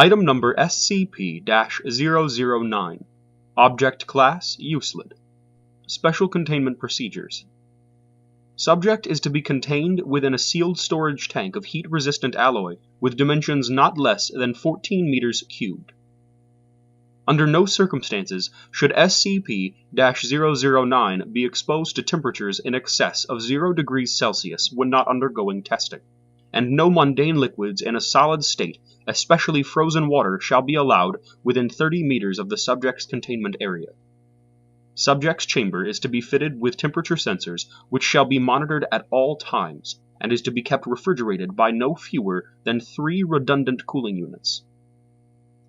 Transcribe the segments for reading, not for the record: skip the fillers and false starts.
Item number SCP-009. Object Class Euclid. Special Containment Procedures. Subject is to be contained within a sealed storage tank of heat-resistant alloy with dimensions not less than 14 meters cubed. Under no circumstances should SCP-009 be exposed to temperatures in excess of 0 degrees Celsius when not undergoing testing, and no mundane liquids in a solid state, especially frozen water, shall be allowed within 30 meters of the subject's containment area. Subject's chamber is to be fitted with temperature sensors which shall be monitored at all times, and is to be kept refrigerated by no fewer than 3 redundant cooling units.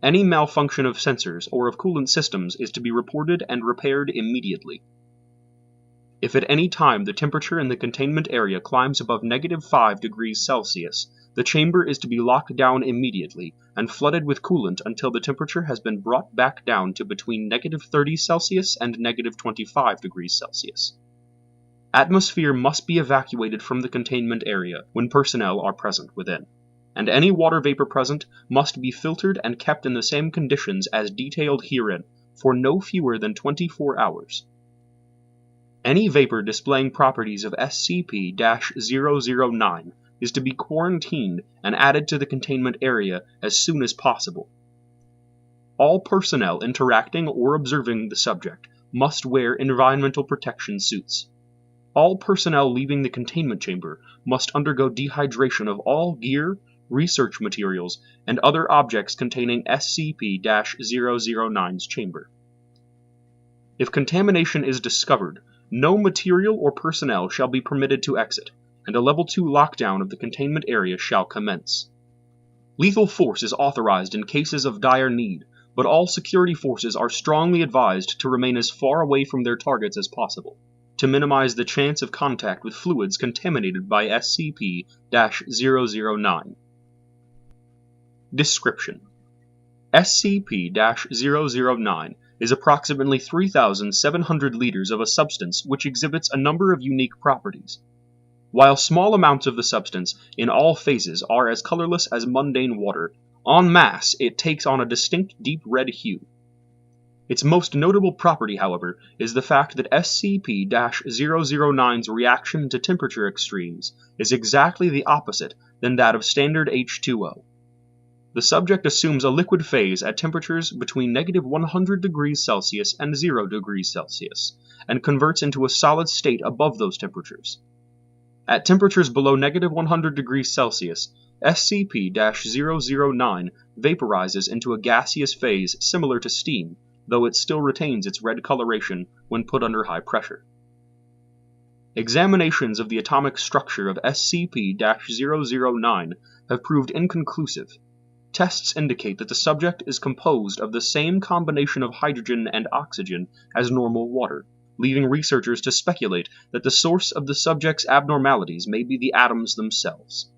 Any malfunction of sensors or of coolant systems is to be reported and repaired immediately. If at any time the temperature in the containment area climbs above -5 degrees Celsius, the chamber is to be locked down immediately and flooded with coolant until the temperature has been brought back down to between -30 Celsius and -25 degrees Celsius. Atmosphere must be evacuated from the containment area when personnel are present within, and any water vapor present must be filtered and kept in the same conditions as detailed herein for no fewer than 24 hours. Any vapor displaying properties of SCP-009 is to be quarantined and added to the containment area as soon as possible. All personnel interacting or observing the subject must wear environmental protection suits. All personnel leaving the containment chamber must undergo dehydration of all gear, research materials, and other objects containing SCP-009's chamber. If contamination is discovered, no material or personnel shall be permitted to exit, and a Level 2 lockdown of the containment area shall commence. Lethal force is authorized in cases of dire need, but all security forces are strongly advised to remain as far away from their targets as possible, to minimize the chance of contact with fluids contaminated by SCP-009. Description: SCP-009 is approximately 3,700 liters of a substance which exhibits a number of unique properties. While small amounts of the substance in all phases are as colorless as mundane water, en masse it takes on a distinct deep red hue. Its most notable property, however, is the fact that SCP-009's reaction to temperature extremes is exactly the opposite than that of standard H2O. The subject assumes a liquid phase at temperatures between -100 degrees Celsius and 0 degrees Celsius, and converts into a solid state above those temperatures. At temperatures below -100 degrees Celsius, SCP-009 vaporizes into a gaseous phase similar to steam, though it still retains its red coloration when put under high pressure. Examinations of the atomic structure of SCP-009 have proved inconclusive. Tests indicate that the subject is composed of the same combination of hydrogen and oxygen as normal water, leaving researchers to speculate that the source of the subject's abnormalities may be the atoms themselves.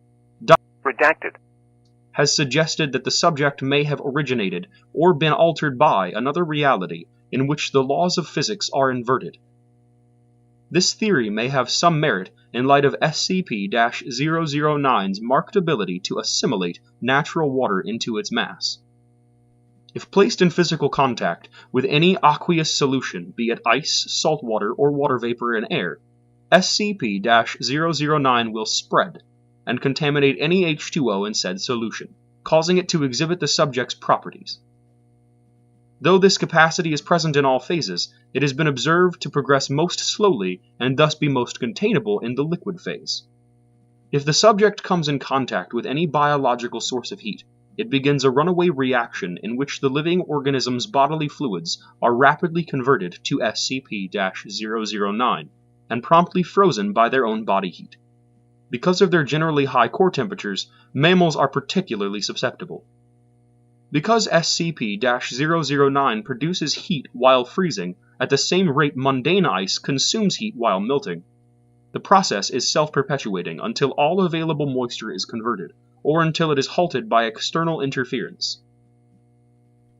Redacted. Has suggested that the subject may have originated or been altered by another reality in which the laws of physics are inverted. This theory may have some merit in light of SCP-009's marked ability to assimilate natural water into its mass. If placed in physical contact with any aqueous solution, be it ice, salt water, or water vapor and air, SCP-009 will spread and contaminate any H2O in said solution, causing it to exhibit the subject's properties. Though this capacity is present in all phases, it has been observed to progress most slowly and thus be most containable in the liquid phase. If the subject comes in contact with any biological source of heat, it begins a runaway reaction in which the living organism's bodily fluids are rapidly converted to SCP-009 and promptly frozen by their own body heat. Because of their generally high core temperatures, mammals are particularly susceptible. Because SCP-009 produces heat while freezing at the same rate mundane ice consumes heat while melting, the process is self-perpetuating until all available moisture is converted, or until it is halted by external interference.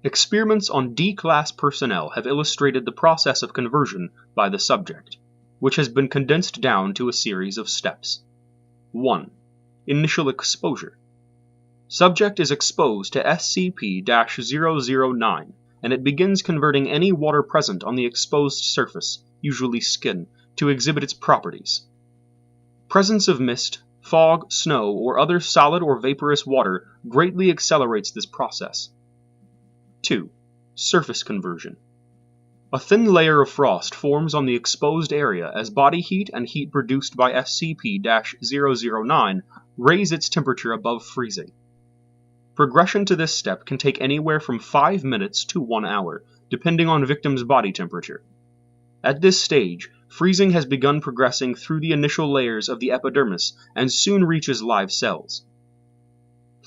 Experiments on D-class personnel have illustrated the process of conversion by the subject, which has been condensed down to a series of steps. 1. Initial exposure. Subject is exposed to SCP-009, and it begins converting any water present on the exposed surface, usually skin, to exhibit its properties. Presence of mist, fog, snow, or other solid or vaporous water greatly accelerates this process. 2. Surface conversion. A thin layer of frost forms on the exposed area as body heat and heat produced by SCP-009 raise its temperature above freezing. Progression to this step can take anywhere from 5 minutes to 1 hour, depending on victim's body temperature. At this stage, freezing has begun progressing through the initial layers of the epidermis and soon reaches live cells.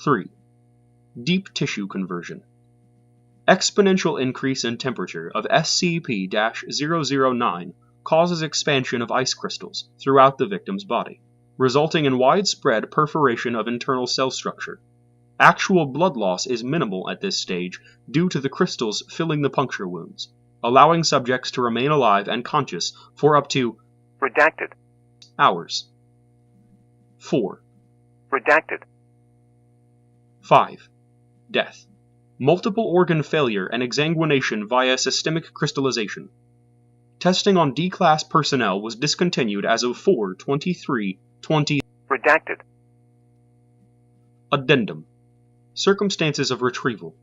3. Deep tissue conversion. Exponential increase in temperature of SCP-009 causes expansion of ice crystals throughout the victim's body, resulting in widespread perforation of internal cell structure. Actual blood loss is minimal at this stage due to the crystals filling the puncture wounds, allowing subjects to remain alive and conscious for up to Redacted. hours. 4. Redacted. 5. Death. Multiple organ failure and exsanguination via systemic crystallization. Testing on D-Class personnel was discontinued as of 4/23/20. Redacted. Addendum. Circumstances of retrieval.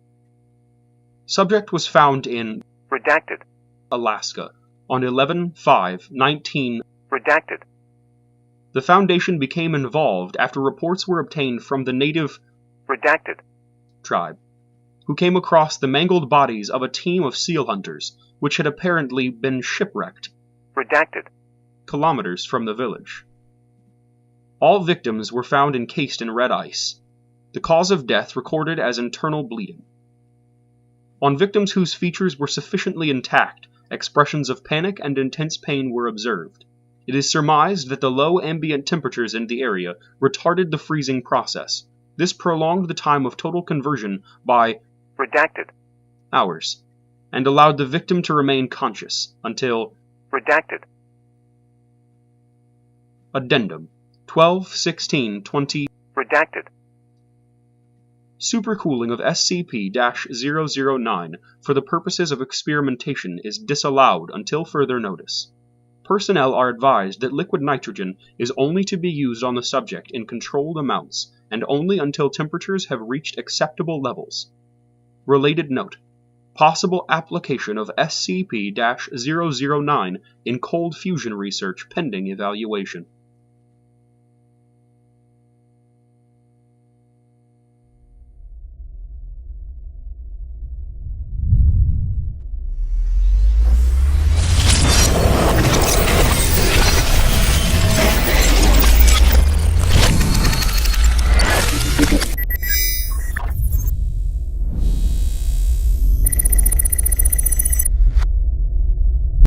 Subject was found in Redacted. Alaska on 11/5/19. Redacted. The Foundation became involved after reports were obtained from the native Redacted. tribe, who came across the mangled bodies of a team of seal hunters, which had apparently been shipwrecked Redacted. kilometers from the village. All victims were found encased in red ice. The cause of death recorded as internal bleeding. On victims whose features were sufficiently intact, expressions of panic and intense pain were observed. It is surmised that the low ambient temperatures in the area retarded the freezing process. This prolonged the time of total conversion by Redacted. hours, and allowed the victim to remain conscious until Redacted. Addendum 12/16/20. Redacted. Supercooling of SCP-009 for the purposes of experimentation is disallowed until further notice. Personnel are advised that liquid nitrogen is only to be used on the subject in controlled amounts and only until temperatures have reached acceptable levels. Related note: possible application of SCP-009 in cold fusion research pending evaluation.